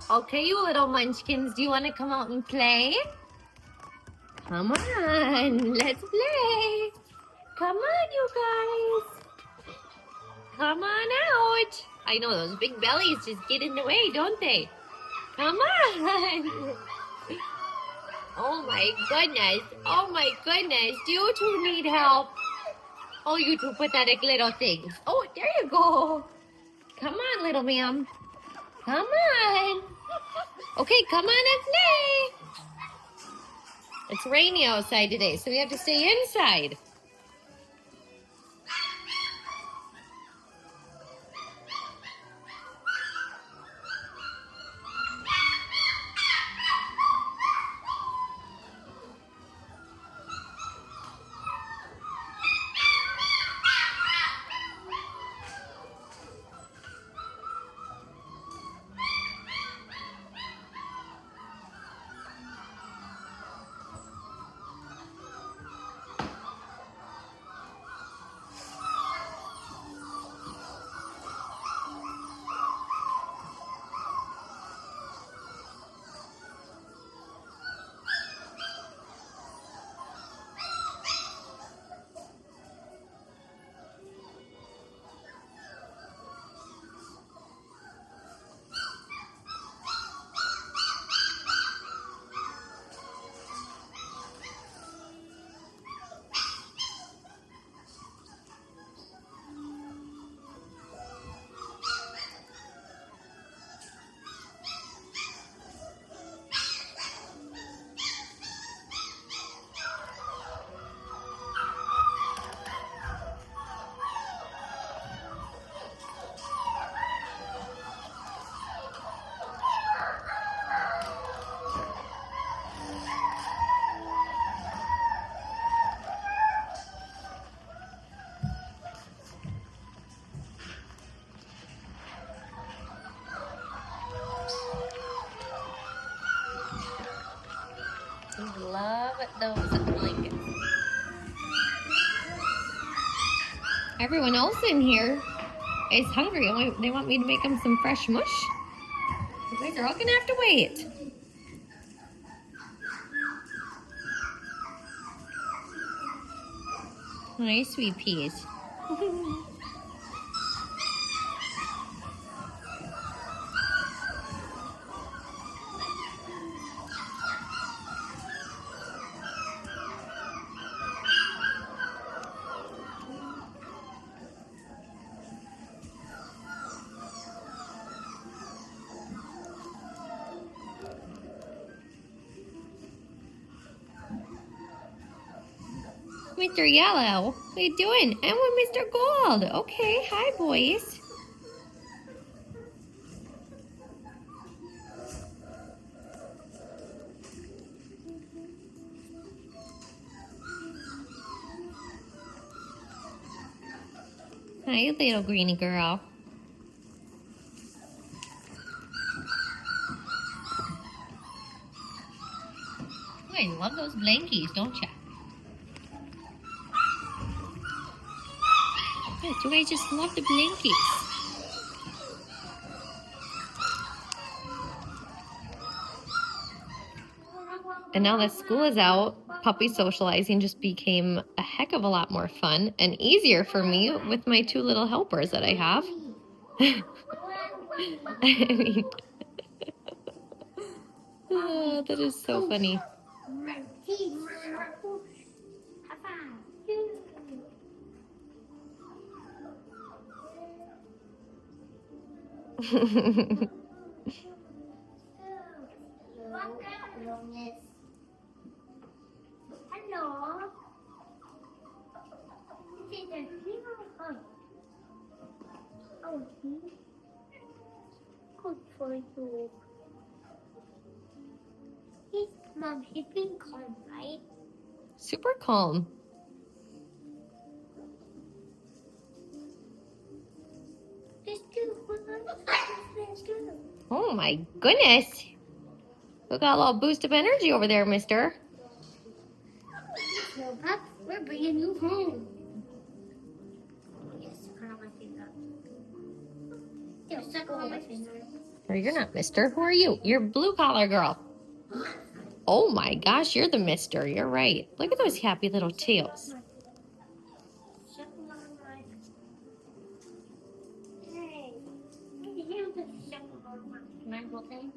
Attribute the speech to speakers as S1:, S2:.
S1: Okay, you little munchkins, do you want to come out and play? Come on, let's play. Come on, you guys. Come on out. I know those big bellies just get in the way, don't they? Come on. Oh my goodness. Oh my goodness. You two need help. Oh, you two pathetic little things. Oh, there you go. Come on, little ma'am. Come on. Okay, come on and play. It's rainy outside today, so we have to stay inside. Love those blankets. Everyone else in here is hungry. They want me to make them some fresh mush. You guys are all gonna have to wait. Hi, sweet peas. Mr. Yellow, what are you doing? I'm with Mr. Gold. Okay, hi boys. Hi, little greeny girl. You guys love those blankies, don't ya? Yes, you guys just love the blankies. And now that school is out, puppy socializing just became a heck of a lot more fun and easier for me with my two little helpers that I have. I mean, oh, that is so funny.
S2: Hello. Oh, good for you. Mom, he's been calm, right?
S1: Super calm. Oh my goodness. We got a little boost of energy over there, mister.
S2: So, Pop, we're bringing you home. Yes, put on my finger. Here, suck on my finger.
S1: Or you're not mister. Who are you? You're blue collar girl. Oh my gosh, you're the mister. You're right. Look at those happy little tails.
S2: Suck my mic. Hey, here's the suck my mic.
S1: Am I okay?